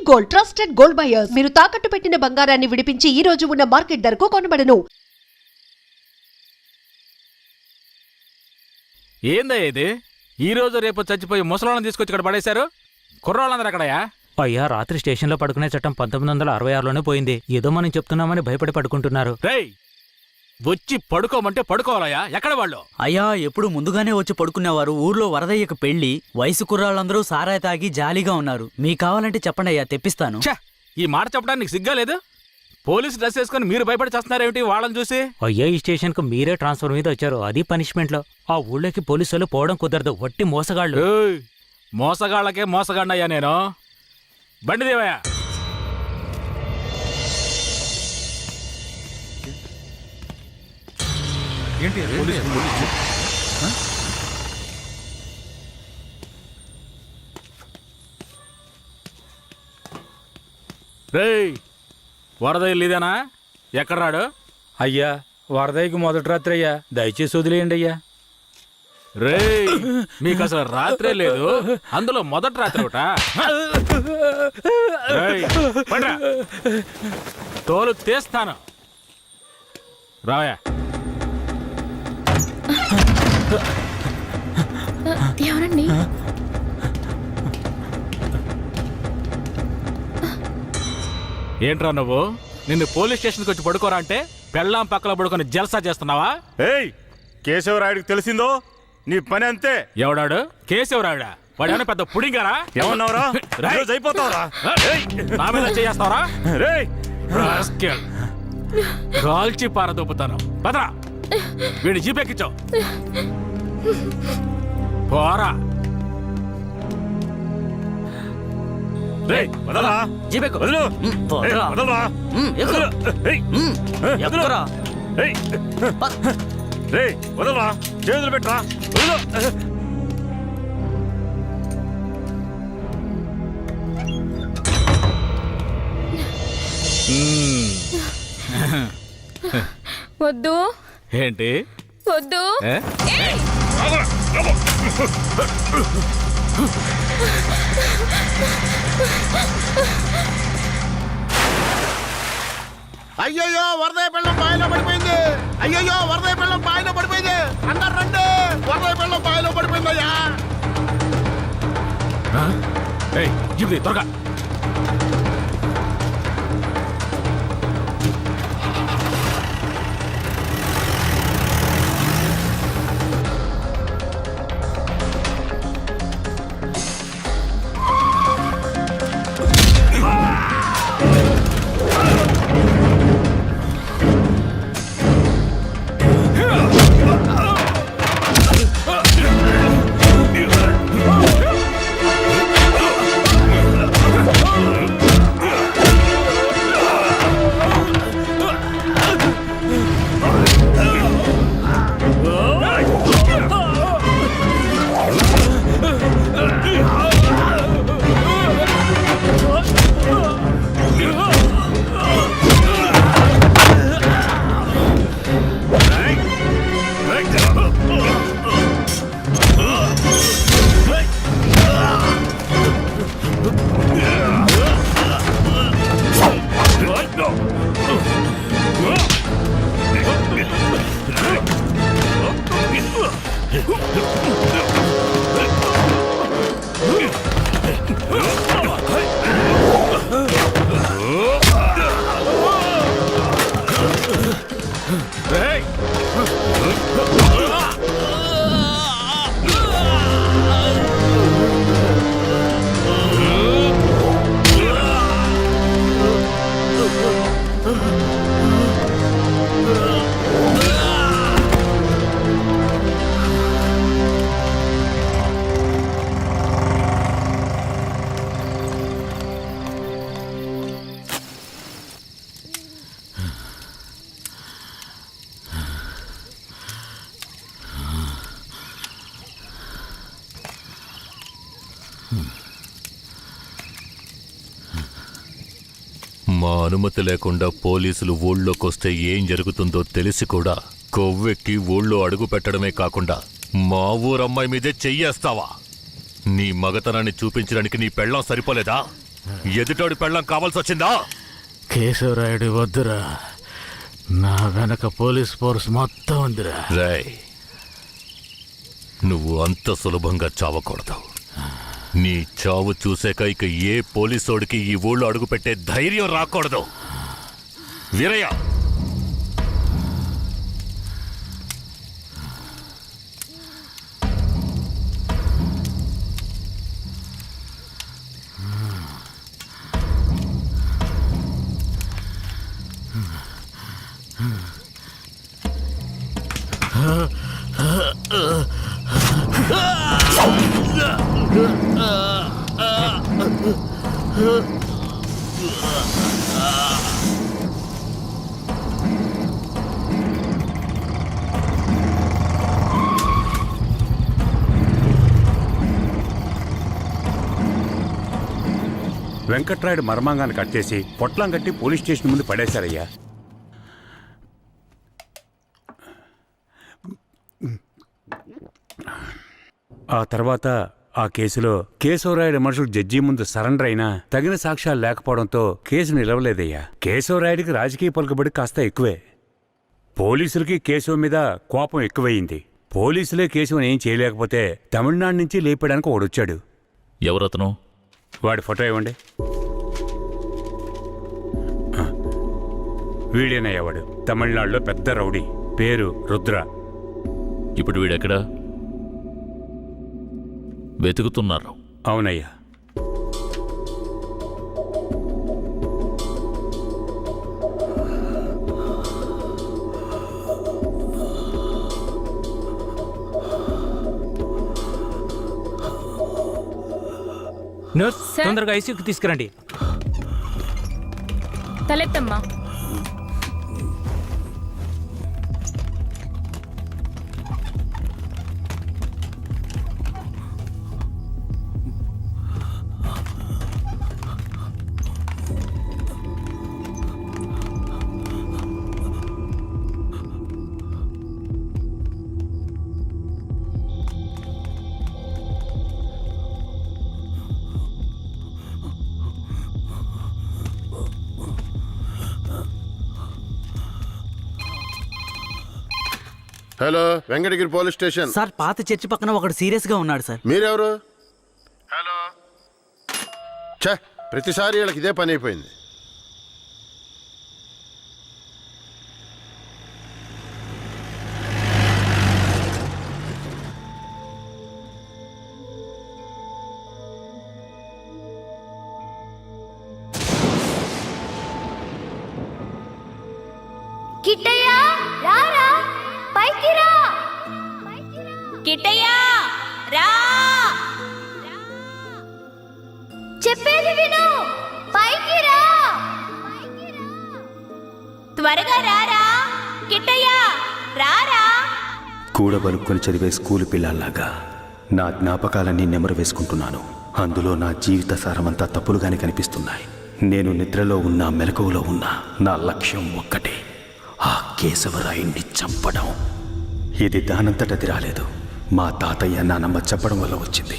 Gold, trusted gold buyers. మీరు తాకట్టు పెట్టిన బంగారాన్ని విడిపించి ఈ రోజు ఉన్న మార్కెట్ ధరకు కొనబడను. ఏందయ్య ఇది? ఈ రోజు రేపు చచ్చిపోయి ముసలాళ్ళని తీసుకొచ్చి ఇక్కడ పడేశారు. కుర్రాళ్ళందరూ అక్కడయా? అయ్యా, రాత్రి స్టేషన్లో పడుకునే చట్టం 1966లోనే పోయింది. ఏదో మనం చెప్తున్నామని భయపడి పడుకుంటున్నారు. రేయ్, వచ్చి పడుకోమంటే పడుకోవాలయ్యా. ఎక్కడ వాళ్ళు? అయ్యా, ఎప్పుడు ముందుగానే వచ్చి పడుకునేవారు. ఊర్లో వరదయ్యకు పెళ్లి, వయసు కుర్రాళ్ళందరూ సారాయి తాగి జాలీగా ఉన్నారు. మీకు కావాలంటే చెప్పండి అయ్యా, తెప్పిస్తాను. ఛ, ఈ మాట చెప్పడానికి సిగ్గా లేదు? పోలీసు డ్రెస్ వేసుకుని మీరు భయపడి చేస్తున్నారేమిటి వాళ్ళని చూసి? అయ్యా, ఈ స్టేషన్కు మీరే ట్రాన్స్ఫర్ మీద వచ్చారు, అది పనిష్మెంట్లో. ఆ ఊళ్ళోకి పోలీసులు పోవడం కుదరదు, వట్టి మోసగాళ్ళు. ఏయ్, మోసగాళ్ళకే మోసగాడినయ్యా నేను. బండి దేవయ్యా. ఏంటి రేయ్, వరద ఇల్లుదేనా? ఎక్కడ రాడు? అయ్యా, వరదయ్యకి మొదటి రాత్రి అయ్యా, దయచేసి వదిలేయండి అయ్యా. రేయ్, మీకు అసలు రాత్రే లేదు, అందులో మొదటి రాత్రి ఒకట. తోలు తీస్తాను. రావయ్యా. ఎవరండి? ఏంట్రా నువ్వు? నిన్ను పోలీస్ స్టేషన్కి వచ్చి పడుకోరా అంటే పెళ్ళాం పక్కల పడుకొని జల్సా చేస్తున్నావా? ఏయ్, కేశవరాయుడికి తెలిసిందో నీ పని అంతే. ఎవడాడు? కేశవరాయుడా? వాడేమైనా పెద్ద పుడింగారా? ఏమన్నావురా? అయిపోతావురా? నా మీద చేస్తావరా? రేయ్, కాల్చి పారదొప్పుతాను. పదరా, వీడి జీపెక్కించావు. పోరా. రేయ్, వదలరా. జీపెక్కు. వదలు. పోరా. వదలరా. ఎక్కు. ఏయ్, ఎక్కురా. ఏయ్, రేయ్, వదలరా. చేతులు పెట్టరా. వదలు. వద్దు. ఏంటి? వద్దు. అయ్యయ్యో, వరదయ్య పిల్లం బాయిలో పడిపోయింది. అయ్యయ్యో, వరదయ్య పిల్లం బాయిలో పడిపోయింది. అందరు రండి, వరదయ్య పిల్లం బాయిలో పడిపోయిందయ్యా. జీబుది త్వరగా. మా అనుమతి లేకుండా పోలీసులు ఊళ్ళోకొస్తే ఏం జరుగుతుందో తెలిసి కూడా కొవ్వెక్కి ఊళ్ళో అడుగు పెట్టడమే కాకుండా మా ఊరమ్మాయి మీదే చెయ్యేస్తావా? నీ మగతనాన్ని చూపించడానికి నీ పెళ్ళం సరిపోలేదా? ఎదుటోడి పెళ్ళం కావాల్సి వచ్చిందా? కేశవరాయుడు వద్దురా, నా వెనక పోలీస్ ఫోర్స్ మొత్తం ఉందిరా. రేయ్, నువ్వు అంత సులభంగా చావకూడదు. నీ చావు చూసాక ఇక ఏ పోలీసోడికి ఈ ఊళ్ళో అడుగుపెట్టే ధైర్యం రాకూడదు. వీరయ్య, వెంకట్రాయుడు మర్మాంగాన్ని కట్ చేసి పొట్లం కట్టి పోలీస్ స్టేషన్ ముందు పడేశారయ్యా. ఆ తర్వాత ఆ కేసులో కేశవరాయుడు మనుషులు జడ్జి ముందు సరెండర్ అయినా తగిన సాక్ష్యాలు లేకపోవడంతో కేసు నిలవలేదయ్యా. కేశవరాయుడికి రాజకీయ పలుకుబడి కాస్త ఎక్కువే. పోలీసులకి కేశవ మీద కోపం ఎక్కువయింది. పోలీసులే కేశవని ఏం చేయలేకపోతే తమిళనాడు నుంచి లేపడానికి ఒకడొచ్చాడు. ఎవరతను? వాడి ఫోటో ఇవ్వండి. వీడేనయ్యా వాడు. తమిళనాడులో పెద్ద రౌడీ, పేరు రుద్ర. ఇప్పుడు వీడెక్కడా? వెతుకుతున్నారు. అవునయ్యా. Nurse, sir? తొందరగా ఐసీయూకి తీసుకురండి. తలెత్తమ్మా. Hello, Venkatagiri police station. Sir, పాత చర్చి పక్కన ఒకడు సీరియస్ గా ఉన్నాడు సార్. మీరెవరు? హలో. ఛే, ప్రతిసారి వీళ్ళకి ఇదే పని అయిపోయింది. కిట్టయ్యా, రారా, పైకి రా. కిట్టయ్యా, రా. చెప్పేది విను, పైకి రా. త్వరగా రారా. కిట్టయ్యా, రారా. కూడబలుక్కొని చదివే స్కూలు పిల్లల్లాగా నా జ్ఞాపకాలన్నీ నెమరు వేసుకుంటున్నాను. అందులో నా జీవిత సారమంతా తప్పులుగానే కనిపిస్తున్నాయి. నేను నిద్రలో ఉన్నా మెలకువలో ఉన్నా నా లక్ష్యం ఒక్కటే, ఆ కేశవరాయుణ్ణి చంపడం. ఇది దానంతటది రాలేదు, మా తాతయ్య నానమ్మ చెప్పడం వల్ల వచ్చింది.